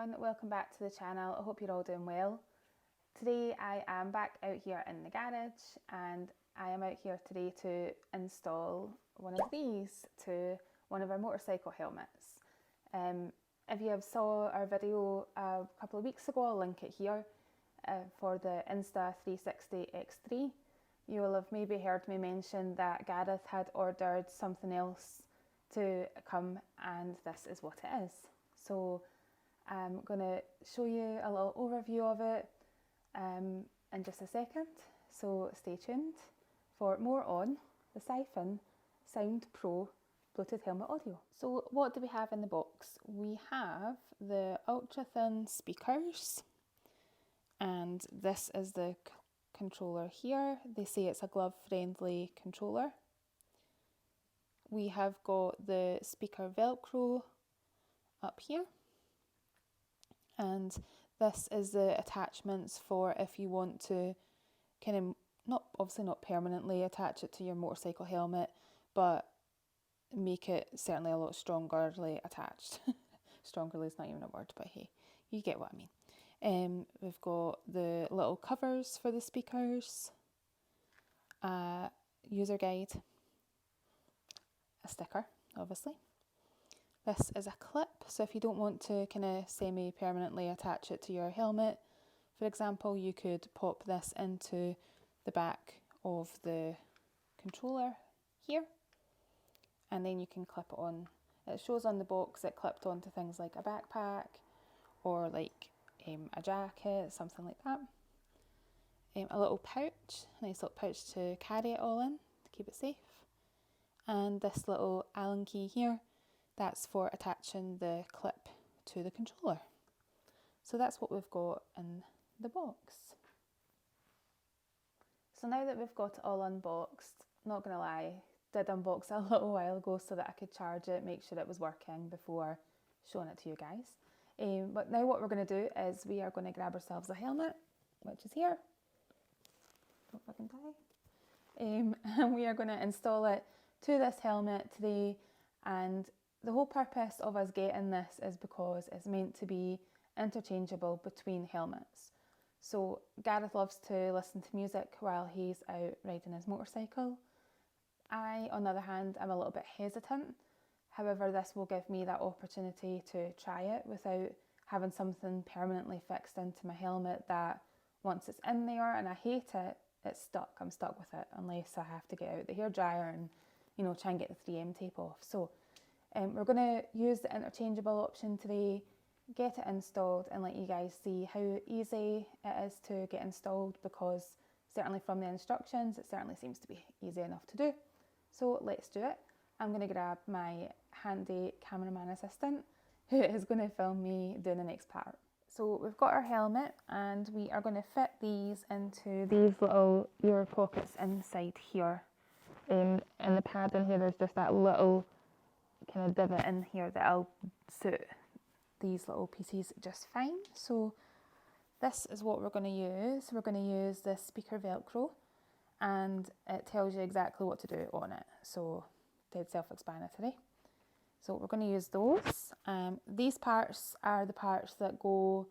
everyone, welcome back to the channel. I hope you're all doing well. Today I am back out here in the garage and I am out here today to install one of these to one of our motorcycle helmets. If you have saw our video a couple of weeks ago, I'll link it here for the Insta360 X3. You will have maybe heard me mention that Gareth had ordered something else to come and this is what it is. So I'm going to show you a little overview of it in just a second, so stay tuned for more on the Syphon Sound Pro Bluetooth helmet audio. So what do we have in the box? We have the ultra thin speakers, and this is the controller here. They say it's a glove friendly controller. We have got the speaker Velcro up here, and this is the attachments for if you want to kind of obviously not permanently attach it to your motorcycle helmet, but make it certainly a lot strongerly attached. Strongerly is not even a word, but hey, you get what I mean. We've got the little covers for the speakers, a user guide, a sticker obviously. This is a clip, so if you don't want to kind of semi-permanently attach it to your helmet, for example, you could pop this into the back of the controller here, and then you can clip it on. It shows on the box it clipped onto things like a backpack or like a jacket, something like that. A little pouch, nice little pouch to carry it all in to keep it safe. And this little Allen key here, that's for attaching the clip to the controller. So that's what we've got in the box. So now that we've got it all unboxed, not gonna lie, did unbox it a little while ago so that I could charge it, make sure it was working before showing it to you guys. But now what we're gonna do is we are gonna grab ourselves a helmet, which is here. Hope I can tie. And we are gonna install it to this helmet today, and the whole purpose of us getting this is because it's meant to be interchangeable between helmets. So Gareth loves to listen to music while he's out riding his motorcycle. I, on the other hand, am a little bit hesitant. However, this will give me that opportunity to try it without having something permanently fixed into my helmet that once it's in there and I hate it, it's stuck. I'm stuck with it unless I have to get out the hairdryer and, you know, try and get the 3M tape off. So we're going to use the interchangeable option today, get it installed and let you guys see how easy it is to get installed, because certainly from the instructions it certainly seems to be easy enough to do. So let's do it. I'm going to grab my handy cameraman assistant who is going to film me doing the next part. So we've got our helmet and we are going to fit these into these little ear pockets inside here. In the pad in here there's just that little kind of divot in here that'll suit these little pieces just fine. So this is what we're going to use. We're going to use this speaker Velcro, and it tells you exactly what to do on it, so dead self-explanatory. So we're going to use those. These parts are the parts that go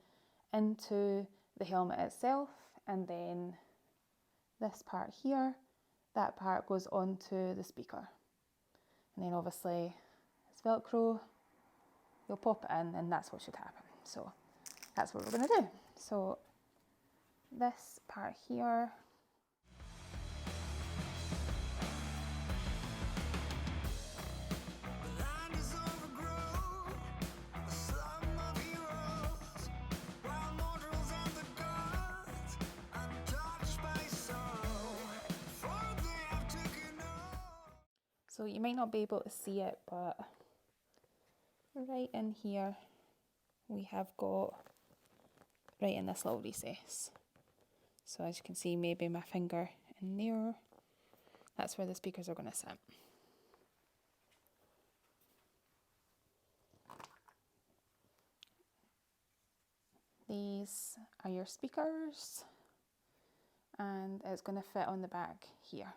into the helmet itself, and then this part here, that part goes onto the speaker, and then obviously it's Velcro, you'll pop it in and that's what should happen. So that's what we're going to do. So this part here, so you might not be able to see it, but right in here we have got, right in this little recess. So as you can see, maybe my finger in there, that's where the speakers are going to sit. These are your speakers and it's going to fit on the back here.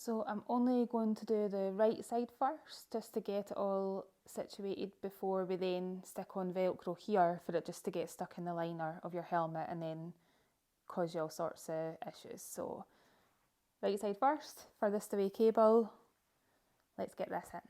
So I'm only going to do the right side first, just to get it all situated before we then stick on Velcro here for it just to get stuck in the liner of your helmet and then cause you all sorts of issues. So right side first, furthest away cable, let's get this in.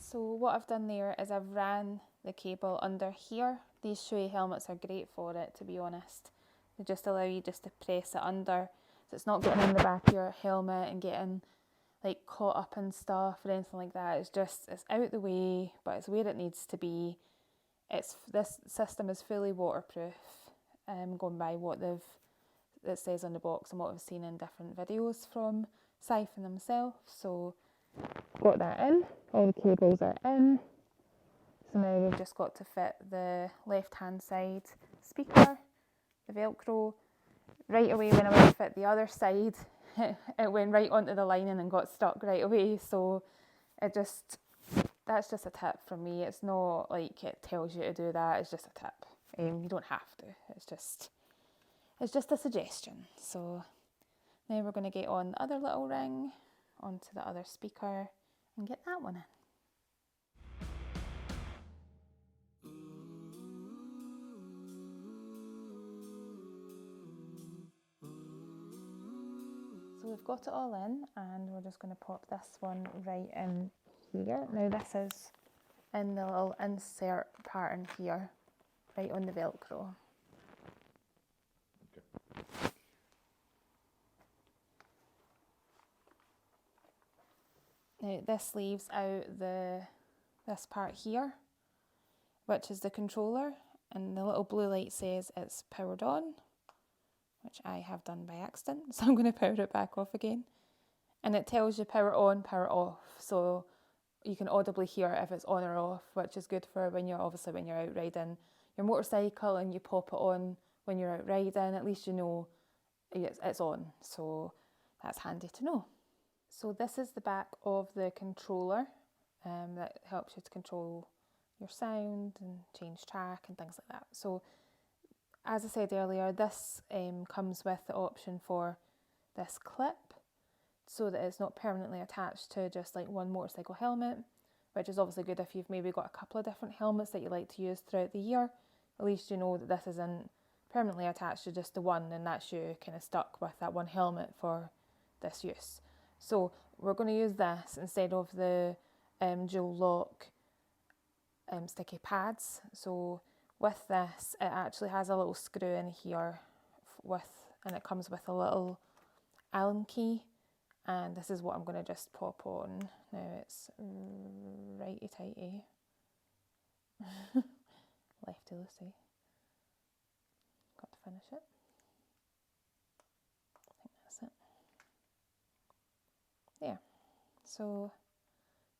So what I've done there is I've ran the cable under here. These Shoei helmets are great for it, to be honest. They just allow you just to press it under, so it's not getting in the back of your helmet and getting like caught up in stuff or anything like that. It's out the way, but it's where it needs to be. This system is fully waterproof, going by what it says on the box and what I've seen in different videos from Syphon themselves. So got that in, all the cables are in. So now we've just got to fit the left hand side speaker, the Velcro. Right away when I went to fit the other side, it went right onto the lining and got stuck right away. So that's just a tip from me. It's not like it tells you to do that, it's just a tip. You don't have to, it's just a suggestion. So now we're going to get on the other little ring onto the other speaker and get that one in. So we've got it all in and we're just going to pop this one right in here. Now this is in the little insert part in here, right on the Velcro. Okay. Now this leaves out this part here, which is the controller, and the little blue light says it's powered on, which I have done by accident, so I'm going to power it back off again. And it tells you power on, power off, so you can audibly hear if it's on or off, which is good for when you're out riding your motorcycle and you pop it on when you're out riding. At least you know it's on, so that's handy to know. So this is the back of the controller that helps you to control your sound and change track and things like that. So as I said earlier, this comes with the option for this clip, so that it's not permanently attached to just like one motorcycle helmet, which is obviously good if you've maybe got a couple of different helmets that you like to use throughout the year. At least you know that this isn't permanently attached to just the one, and that's you kind of stuck with that one helmet for this use. So we're going to use this instead of the dual lock sticky pads. So with this, it actually has a little screw in here and it comes with a little Allen key. And this is what I'm going to just pop on. Now it's righty-tighty, lefty-loosey. Got to finish it. I think that's it. There. So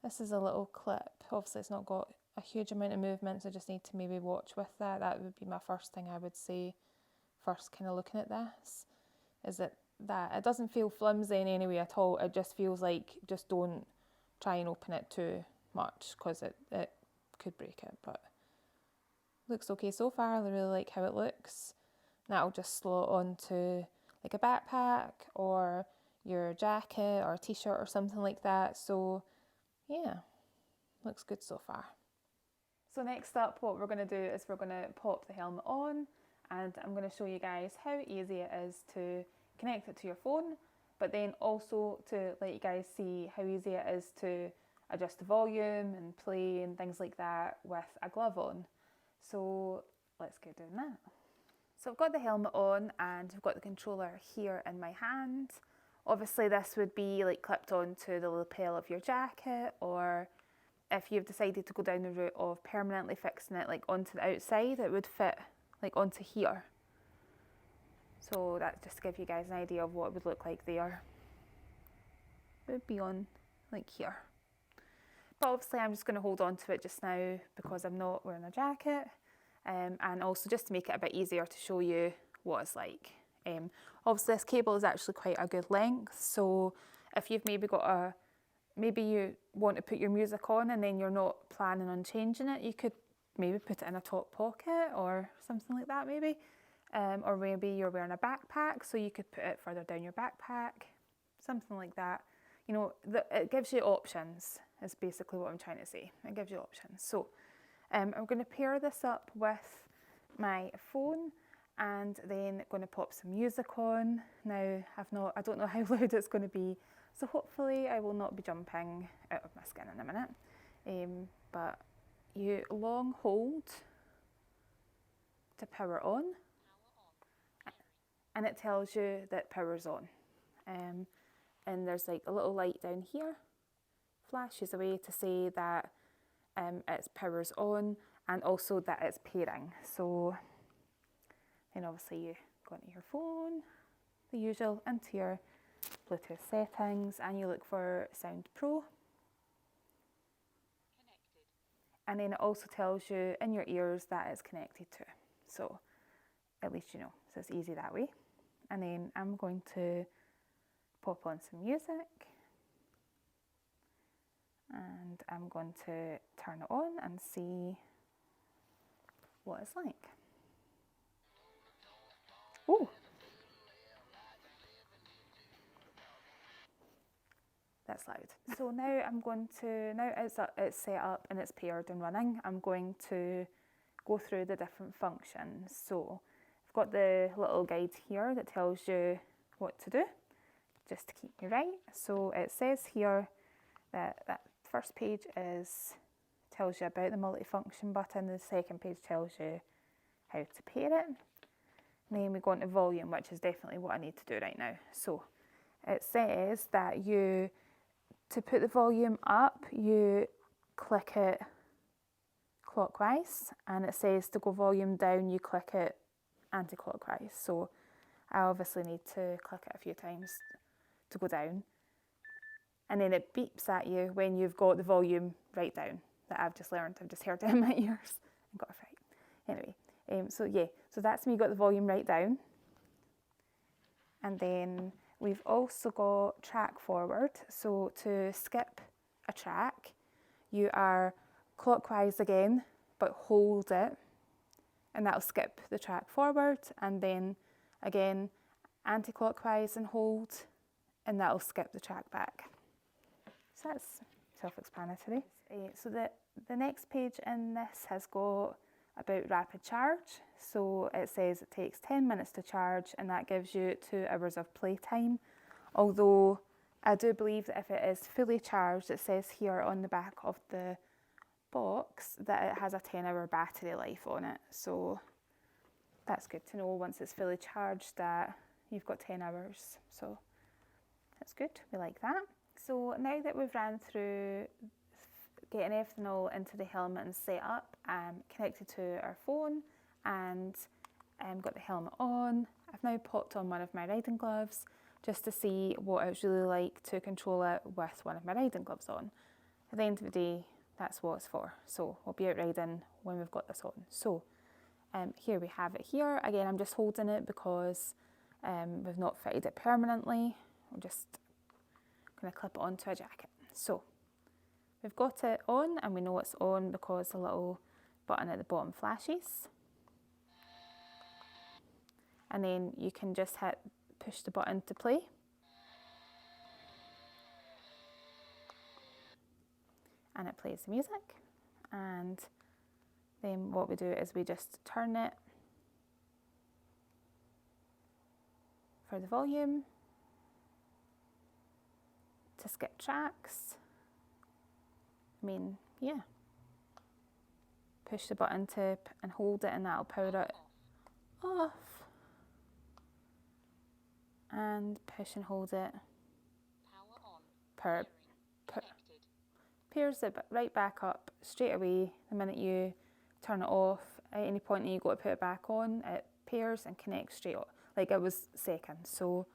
this is a little clip. Obviously it's not got a huge amount of movement, so I just need to maybe watch with that. That would be my first thing I would say, first kind of looking at this, is that it doesn't feel flimsy in any way at all. It just feels like, just don't try and open it too much, because it could break it, but looks okay so far. I really like how it looks. That'll just slot onto like a backpack or your jacket or a t-shirt or something like that. So yeah, looks good so far. So next up, what we're going to do is we're going to pop the helmet on, and I'm going to show you guys how easy it is to connect it to your phone, but then also to let you guys see how easy it is to adjust the volume and play and things like that with a glove on. So let's get doing that. So I've got the helmet on and I've got the controller here in my hand. Obviously this would be like clipped onto the lapel of your jacket, or if you've decided to go down the route of permanently fixing it like onto the outside, it would fit like onto here. So that's just to give you guys an idea of what it would look like there. It would be on like here. But obviously I'm just going to hold on to it just now because I'm not wearing a jacket, and also just to make it a bit easier to show you what it's like. Obviously this cable is actually quite a good length, so if you've maybe you want to put your music on and then you're not planning on changing it, you could maybe put it in a top pocket or something like that maybe. Or maybe you're wearing a backpack, so you could put it further down your backpack, something like that. You know, it gives you options, is basically what I'm trying to say. It gives you options. So I'm going to pair this up with my phone and then going to pop some music on. Now, I don't know how loud it's going to be, so hopefully I will not be jumping out of my skin in a minute. But you long hold to power on, and it tells you that power's on. And there's like a little light down here, flashes away to say that its power's on and also that it's pairing. So then obviously you go into your phone, the usual, into your Bluetooth settings, and you look for Sound Pro. Connected. And then it also tells you in your ears that it's connected to. So at least you know, so it's easy that way. And then I'm going to pop on some music, and I'm going to turn it on and see what it's like. Oh, that's loud. So now it's set up and it's paired and running, I'm going to go through the different functions. So I've got the little guide here that tells you what to do, just to keep me right. So it says here that first page tells you about the multifunction button. The second page tells you how to pair it. And then we go into volume, which is definitely what I need to do right now. So it says that to put the volume up, you click it clockwise, and it says to go volume down, you click it anti-clockwise. So I obviously need to click it a few times to go down. And then it beeps at you when you've got the volume right down, that I've just learned. I've just heard it in my ears and got it right. Anyway, so that's me got the volume right down. And then we've also got track forward. So to skip a track, you are clockwise again, but hold it, and that'll skip the track forward. And then again, anti-clockwise and hold, and that'll skip the track back. So that's self-explanatory. So the next page in this has got about rapid charge. So it says it takes 10 minutes to charge, and that gives you 2 hours of playtime. Although I do believe that if it is fully charged, it says here on the back of the box that it has a 10-hour battery life on it. So that's good to know, once it's fully charged, that you've got 10 hours. So that's good, we like that. So now that we've ran through getting everything all into the helmet and set up, connected to our phone, and got the helmet on, I've now popped on one of my riding gloves just to see what it's really like to control it with one of my riding gloves on. At the end of the day, that's what it's for. So we'll be out riding when we've got this on. So here we have it here. Again, I'm just holding it because we've not fitted it permanently. We're just going to clip it onto a jacket. So we've got it on, and we know it's on because the little button at the bottom flashes. And then you can just push the button to play. And it plays the music. And then what we do is we just turn it for the volume to skip tracks. I mean, yeah. Push the button and hold it, and that'll power it off. And push and hold it. Power on. Pairs it right back up straight away. The minute you turn it off, at any point that you go to put it back on, it pairs and connects straight up. Like it was seconds. So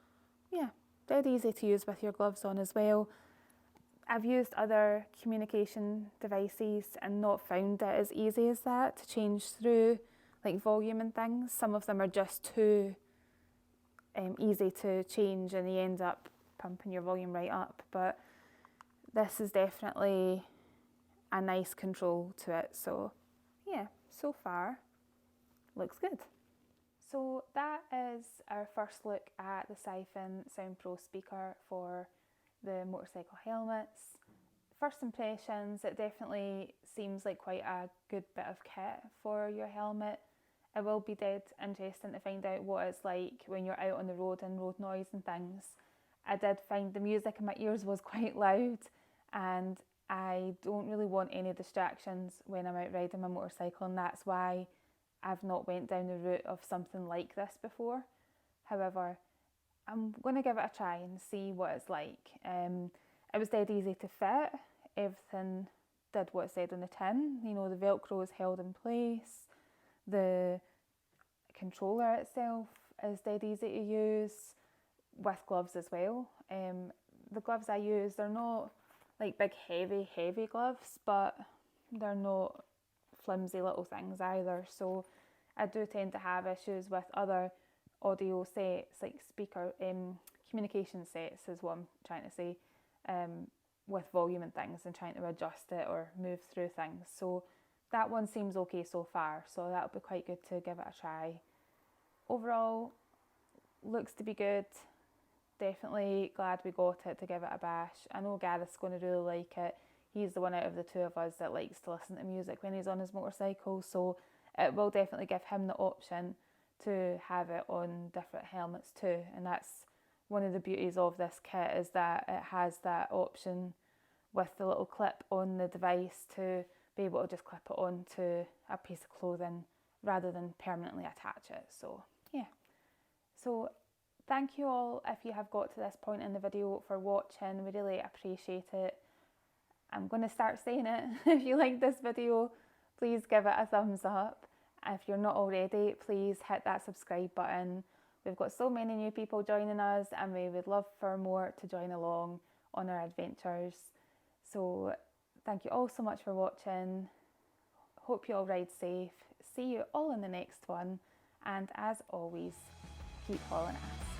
yeah, dead easy to use with your gloves on as well. I've used other communication devices and not found it as easy as that to change through like volume and things. Some of them are just too easy to change and you end up pumping your volume right up, but this is definitely a nice control to it. So yeah, so far looks good. So that is our first look at the Syphon Sound Pro speaker for the motorcycle helmets. First impressions, it definitely seems like quite a good bit of kit for your helmet. It will be dead interesting to find out what it's like when you're out on the road and road noise and things. I did find the music in my ears was quite loud, and I don't really want any distractions when I'm out riding my motorcycle, and that's why I've not went down the route of something like this before. However, I'm going to give it a try and see what it's like. It was dead easy to fit. Everything did what it said on the tin. You know, the Velcro is held in place. The controller itself is dead easy to use, with gloves as well. The gloves I use, they're not like big heavy gloves, but they're not flimsy little things either. So I do tend to have issues with other audio sets, like speaker communication sets is what I'm trying to say, with volume and things and trying to adjust it or move through things. So that one seems okay so far, so that'll be quite good to give it a try. Overall, looks to be good. Definitely glad we got it to give it a bash. I know Gareth's going to really like it. He's the one out of the two of us that likes to listen to music when he's on his motorcycle, so it will definitely give him the option to have it on different helmets too. And that's one of the beauties of this kit, is that it has that option with the little clip on the device to be able to just clip it onto a piece of clothing rather than permanently attach it. So yeah. So thank you all if you have got to this point in the video for watching. We really appreciate it. I'm going to start saying it. If you like this video, please give it a thumbs up. If you're not already, please hit that subscribe button. We've got so many new people joining us, and we would love for more to join along on our adventures. So thank you all so much for watching. Hope you all ride safe. See you all in the next one. And as always, keep hauling ass.